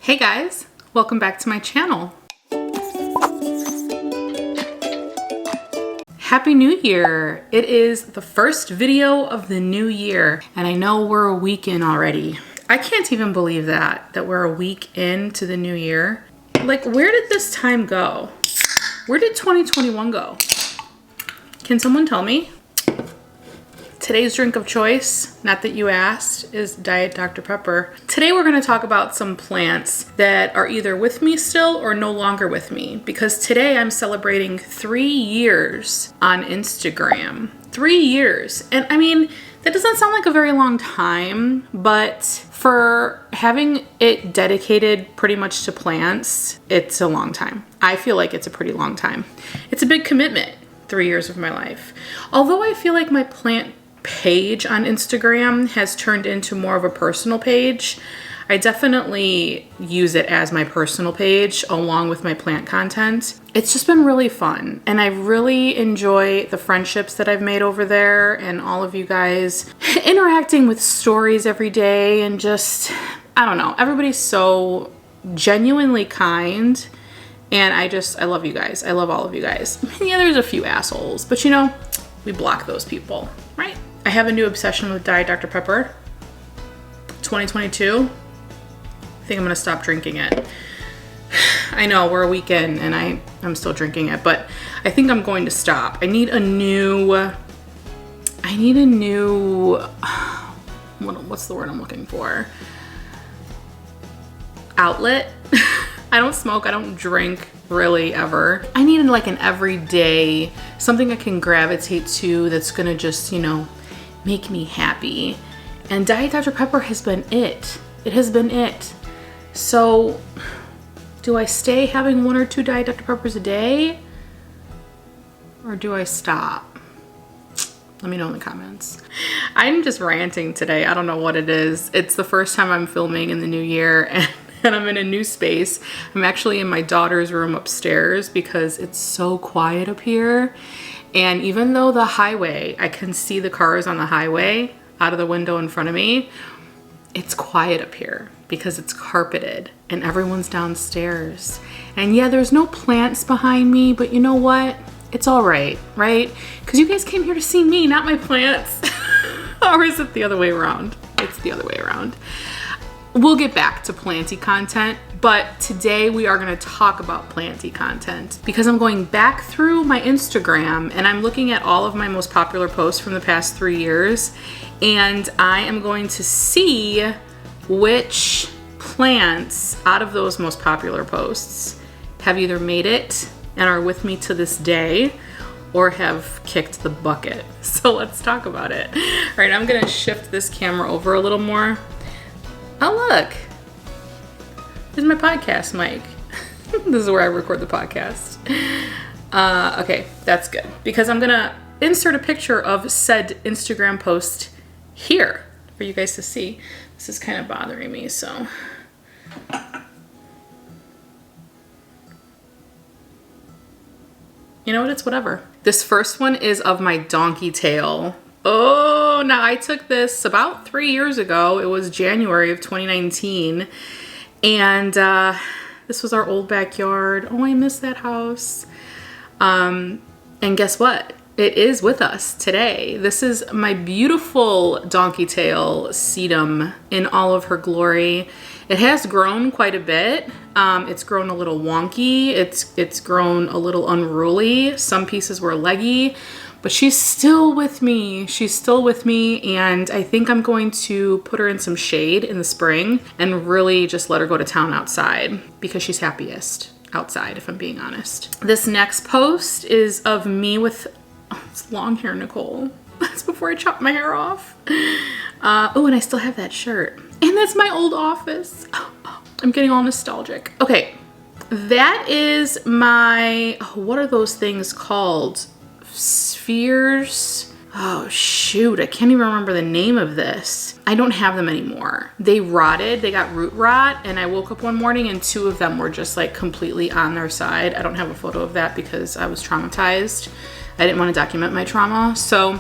Hey guys, welcome back to my channel. Happy New Year! It is the first video of the new year, and I know we're a week in already. I can't even believe that we're a week into the new year. Like, where did this time go? Where did 2021 go? Can someone tell me? Today's drink of choice, not that you asked, is Diet Dr. Pepper. Today we're going to talk about some plants that are either with me still or no longer with me, because today I'm celebrating 3 years on Instagram. 3 years. And I mean, that doesn't sound like a very long time, but for having it dedicated pretty much to plants, it's a long time. I feel like it's a pretty long time. It's a big commitment, 3 years of my life. Although I feel like my plant page on Instagram has turned into more of a personal page, I definitely use it as my personal page along with my plant content. It's just been really fun, and I really enjoy the friendships that I've made over there and all of you guys interacting with stories every day, and just, I don't know, everybody's so genuinely kind, and I love you guys. I love all of you guys. Yeah, there's a few assholes, but you know, we block those people, right? I have a new obsession with Diet Dr. Pepper. 2022. I think I'm gonna stop drinking it. I know we're a week in and I'm still drinking it, but I think I'm going to stop. I need a new, what's the word I'm looking for? Outlet. I don't smoke, I don't drink really ever. I need like an everyday, something I can gravitate to that's gonna just, you know, make me happy. And Diet Dr. Pepper has been it. It has been it. So, do I stay having 1 or 2 Diet Dr. Peppers a day? Or do I stop? Let me know in the comments. I'm just ranting today. I don't know what it is. It's the first time I'm filming in the new year, and I'm in a new space. I'm actually in my daughter's room upstairs because it's so quiet up here. And even though the highway, I can see the cars on the highway out of the window in front of me, it's quiet up here because it's carpeted and everyone's downstairs. And yeah, there's no plants behind me, but you know what? It's all right, right? Because you guys came here to see me, not my plants. Or is it the other way around? It's the other way around. We'll get back to planty content, but today we are going to talk about planty content because I'm going back through my Instagram and I'm looking at all of my most popular posts from the past 3 years, and I am going to see which plants out of those most popular posts have either made it and are with me to this day or have kicked the bucket. So let's talk about it. All right, I'm going to shift this camera over a little more. Oh, look, there's my podcast mic. This is where I record the podcast. Okay, that's good because I'm gonna insert a picture of said Instagram post here for you guys to see. This is kind of bothering me, so. You know what, it's whatever. This first one is of my donkey tail. Oh, now I took this about 3 years ago. It was January of 2019. And this was our old backyard. Oh, I miss that house. And guess what? It is with us today. This is my beautiful donkey tail sedum in all of her glory. It has grown quite a bit. It's grown a little wonky. It's grown a little unruly. Some pieces were leggy. But she's still with me. She's still with me, and I think I'm going to put her in some shade in the spring and really just let her go to town outside because she's happiest outside, if I'm being honest. This next post is of me with it's long hair, Nicole. That's before I chopped my hair off. Oh, and I still have that shirt. And that's my old office. Oh, I'm getting all nostalgic. Okay, that is my, what are those things called? Spheres. Oh shoot, I can't even remember the name of this. I don't have them anymore. They rotted, they got root rot, and I woke up one morning and 2 of them were just like completely on their side. I don't have a photo of that because I was traumatized. I didn't want to document my trauma, so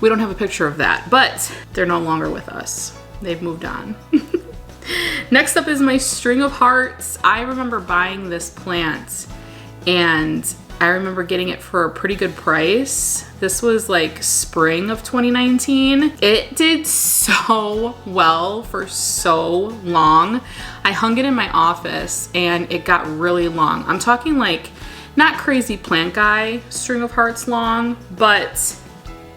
we don't have a picture of that, but they're no longer with us. They've moved on. Next up is my string of hearts. I remember buying this plant and I remember getting it for a pretty good price. This was like spring of 2019. It did so well for so long. I hung it in my office and it got really long. I'm talking like not crazy plant guy string of hearts long, but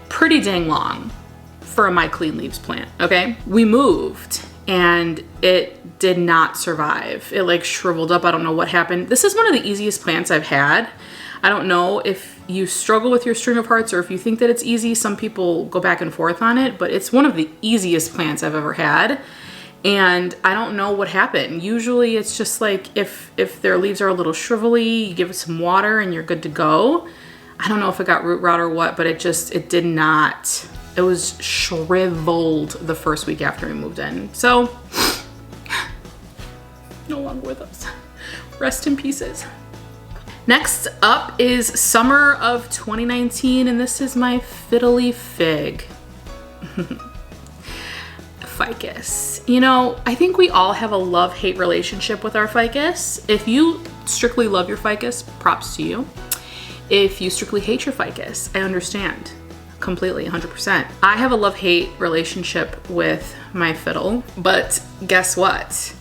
pretty dang long for a My Clean Leaves plant, okay? We moved and it did not survive. It like shriveled up. I don't know what happened. This is one of the easiest plants I've had. I don't know if you struggle with your string of hearts or if you think that it's easy. Some people go back and forth on it, but it's one of the easiest plants I've ever had. And I don't know what happened. Usually it's just like if their leaves are a little shrivelly, you give it some water and you're good to go. I don't know if it got root rot or what, but it did not. It was shriveled the first week after we moved in. So, no longer with us. Rest in pieces. Next up is summer of 2019, and this is my Fiddle Leaf Fig. Ficus. You know, I think we all have a love-hate relationship with our ficus. If you strictly love your ficus, props to you. If you strictly hate your ficus, I understand completely, 100%. I have a love-hate relationship with my fiddle, but guess what?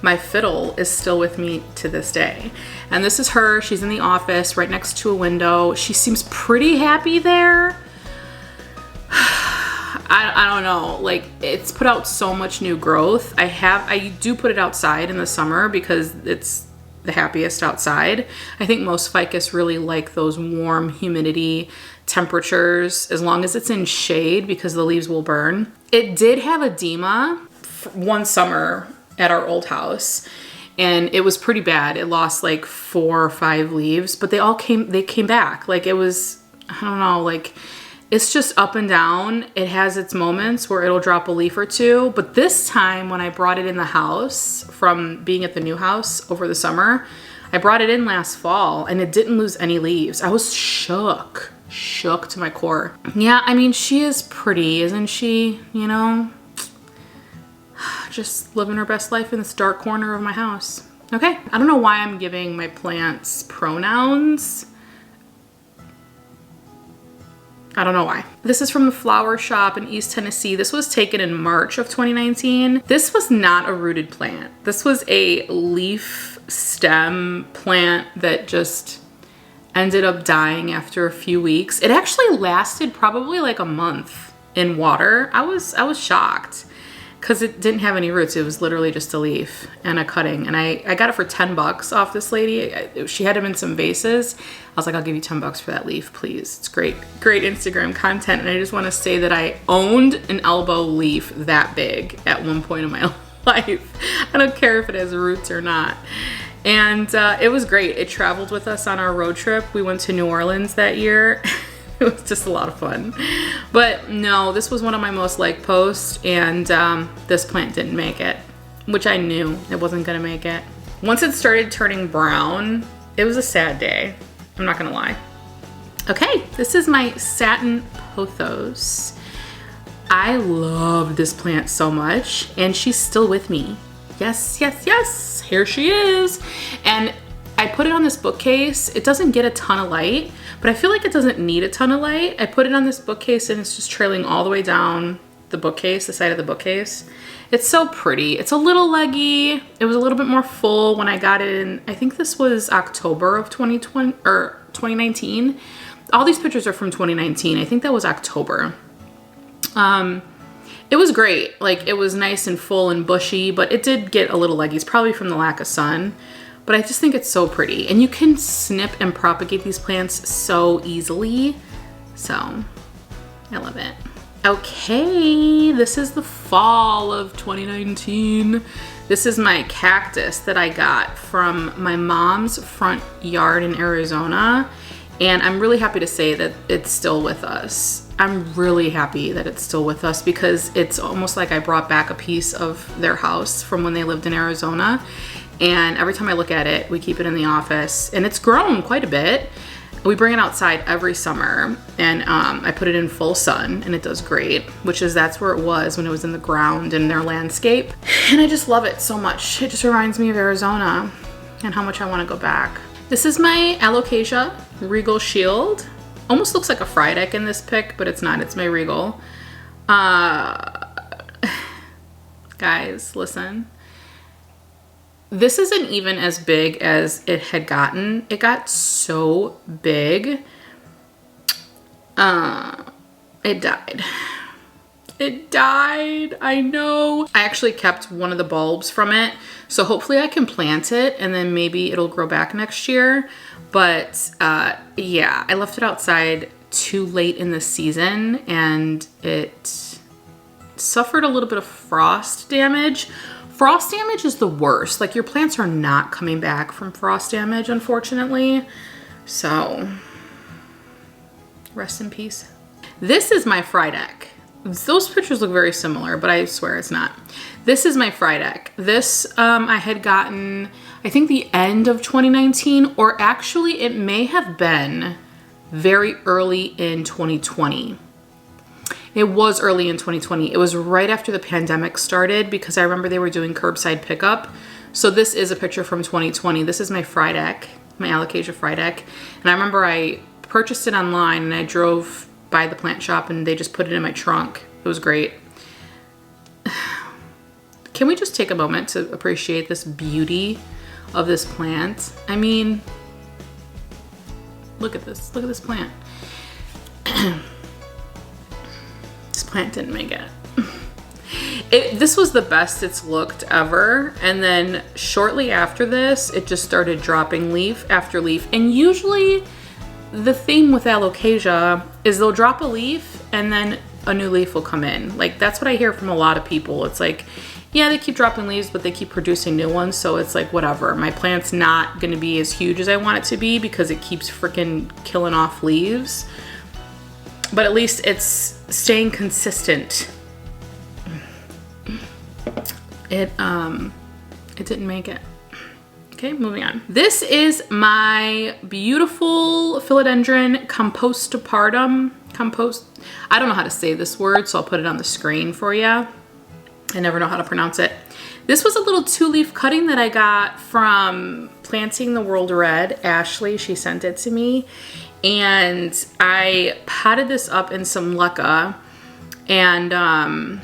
My fiddle is still with me to this day. And this is her. She's in the office right next to a window. She seems pretty happy there. I don't know, like it's put out so much new growth. I do put it outside in the summer because it's the happiest outside. I think most ficus really like those warm humidity temperatures as long as it's in shade because the leaves will burn. It did have edema one summer at our old house and it was pretty bad. It lost like 4 or 5 leaves, but they came back. Like it was, I don't know, like it's just up and down. It has its moments where it'll drop a leaf or two, but this time when I brought it in the house from being at the new house over the summer, I brought it in last fall and it didn't lose any leaves. I was shook to my core. Yeah, I mean, she is pretty, isn't she? You know, just living her best life in this dark corner of my house. Okay, I don't know why I'm giving my plants pronouns. I don't know why. This is from the flower shop in East Tennessee. This was taken in March of 2019. This was not a rooted plant. This was a leaf stem plant that just ended up dying after a few weeks. It actually lasted probably like a month in water. I was shocked because it didn't have any roots. It was literally just a leaf and a cutting. And I got it for $10 off this lady. She had them in some vases. I was like, I'll give you $10 for that leaf, please. It's great Instagram content. And I just want to say that I owned an elbow leaf that big at one point in my life. I don't care if it has roots or not. And it was great. It traveled with us on our road trip. We went to New Orleans that year. It was just a lot of fun. But no, this was one of my most liked posts and this plant didn't make it, which I knew it wasn't gonna make it. Once it started turning brown, it was a sad day. I'm not gonna lie. Okay, this is my Satin Pothos. I love this plant so much and she's still with me. Yes, yes, yes, here she is. And I put it on this bookcase. It doesn't get a ton of light, but I feel like it doesn't need a ton of light. I put it on this bookcase and it's just trailing all the way down the bookcase, the side of the bookcase. It's so pretty. It's a little leggy. It was a little bit more full when I got it in, I think this was October of 2020 or 2019. All these pictures are from 2019. I think that was October. It was great. Like it was nice and full and bushy, but it did get a little leggy. It's probably from the lack of sun. But I just think it's so pretty. And you can snip and propagate these plants so easily. So, I love it. Okay, this is the fall of 2019. This is my cactus that I got from my mom's front yard in Arizona. And I'm really happy to say that it's still with us. I'm really happy that it's still with us because it's almost like I brought back a piece of their house from when they lived in Arizona. And every time I look at it, we keep it in the office and it's grown quite a bit. We bring it outside every summer, and I put it in full sun, and it does great, that's where it was when it was in the ground in their landscape. And I just love it so much. It just reminds me of Arizona and how much I want to go back. This is my Alocasia Regal Shield. Almost looks like a Frydeck in this pic, but it's not. It's my Regal. Guys, listen. This isn't even as big as it had gotten. It got so big. It died. It died, I know. I actually kept one of the bulbs from it, so hopefully I can plant it and then maybe it'll grow back next year. But yeah, I left it outside too late in the season and it suffered a little bit of frost damage. Frost damage is the worst. Like, your plants are not coming back from frost damage, unfortunately. So, rest in peace. This is my Frydeck. Those pictures look very similar, but I swear it's not. This is my Frydeck. This I had gotten, I think, the end of 2019, or actually it may have been very early in 2020. It was early in 2020. It was right after the pandemic started because I remember they were doing curbside pickup. So this is a picture from 2020. This is my Frydeck, my Alocasia Frydeck. And I remember I purchased it online and I drove by the plant shop and they just put it in my trunk. It was great. Can we just take a moment to appreciate this beauty of this plant? I mean, look at this. Look at this plant. Plant didn't make it. This was the best it's looked ever, and then shortly after this it just started dropping leaf after leaf. And usually the theme with Alocasia is they'll drop a leaf and then a new leaf will come in. Like, that's what I hear from a lot of people. It's like, yeah, they keep dropping leaves but they keep producing new ones, so it's like, whatever. My plant's not gonna be as huge as I want it to be because it keeps freaking killing off leaves. But at least it's staying consistent. It didn't make it. Okay, moving on. This is my beautiful Philodendron compostapartum. I don't know how to say this word, so I'll put it on the screen for you. I never know how to pronounce it. This was a little 2-leaf cutting that I got from Planting the World Red. Ashley, she sent it to me. And I potted this up in some leca, and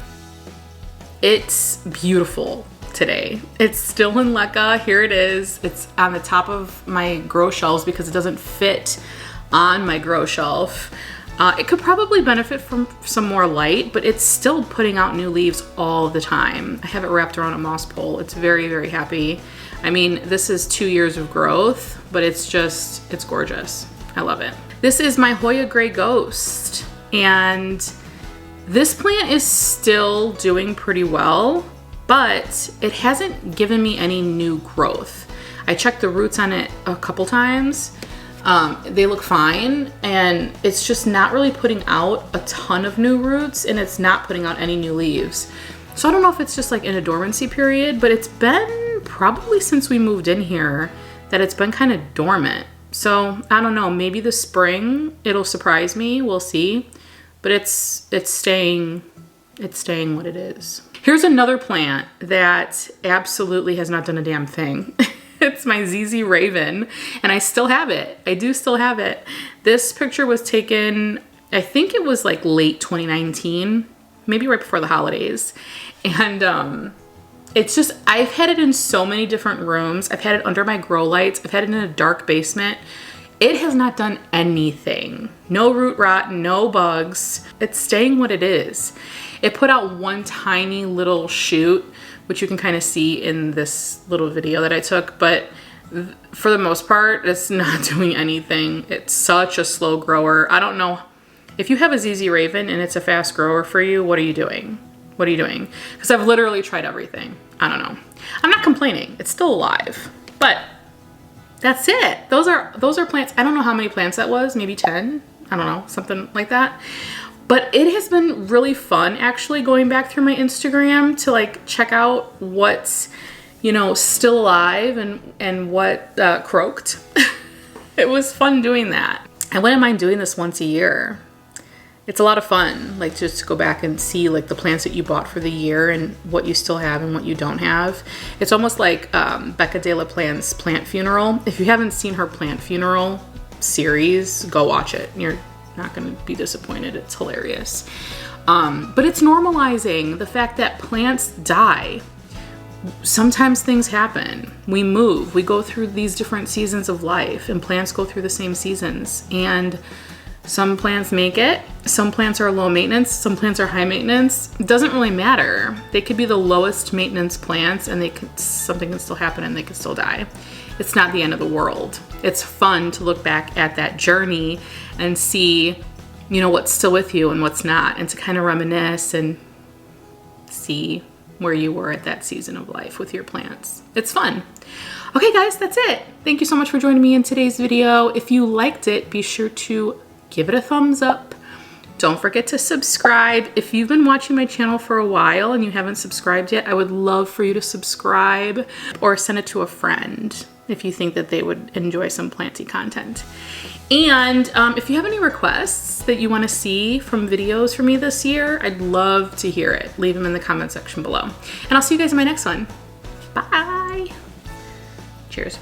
it's beautiful today. It's still in leca. Here it is. It's on the top of my grow shelves because it doesn't fit on my grow shelf. It could probably benefit from some more light, but it's still putting out new leaves all the time. I have it wrapped around a moss pole. It's very, very happy. I mean, this is 2 years of growth, but it's gorgeous. I love it. This is my Hoya Gray Ghost, and this plant is still doing pretty well, but it hasn't given me any new growth. I checked the roots on it a couple times. They look fine, and it's just not really putting out a ton of new roots, and it's not putting out any new leaves. So I don't know if it's just like in a dormancy period, but it's been probably since we moved in here that it's been kind of dormant. So I don't know, maybe this spring it'll surprise me, we'll see. But it's staying what it is. Here's another plant that absolutely has not done a damn thing. It's my ZZ Raven, and I still have it. I do still have it. This picture was taken, I think it was like late 2019, maybe right before the holidays. And it's just, I've had it in so many different rooms. I've had it under my grow lights. I've had it in a dark basement. It has not done anything. No root rot, no bugs. It's staying what it is. It put out one tiny little shoot, which you can kind of see in this little video that I took, but for the most part, it's not doing anything. It's such a slow grower. I don't know. If you have a ZZ Raven and it's a fast grower for you, what are you doing? What are you doing? Because I've literally tried everything. I don't know. I'm not complaining. It's still alive. But that's it. Those are plants. I don't know how many plants that was. Maybe 10. I don't know. Something like that. But it has been really fun actually going back through my Instagram to like check out what's, you know, still alive and what croaked. It was fun doing that. I wouldn't mind doing this once a year. It's a lot of fun, like just to go back and see like the plants that you bought for the year and what you still have and what you don't have. It's almost like Becca de la Plante's Plant Funeral. If you haven't seen her Plant Funeral series, go watch it. You're not gonna be disappointed. It's hilarious. But it's normalizing the fact that plants die. Sometimes things happen. We move, we go through these different seasons of life, and plants go through the same seasons. And some plants make it, some plants are low maintenance, some plants are high maintenance. It doesn't really matter. They could be the lowest maintenance plants and something can still happen and they could still die. It's not the end of the world. It's fun to look back at that journey and see, you know, what's still with you and what's not, and to kind of reminisce and see where you were at that season of life with your plants. It's fun. Okay guys, that's it. Thank you so much for joining me in today's video. If you liked it, be sure to give it a thumbs up. Don't forget to subscribe. If you've been watching my channel for a while and you haven't subscribed yet, I would love for you to subscribe, or send it to a friend if you think that they would enjoy some planty content. And if you have any requests that you want to see from videos from me this year, I'd love to hear it. Leave them in the comment section below. And I'll see you guys in my next one. Bye. Cheers.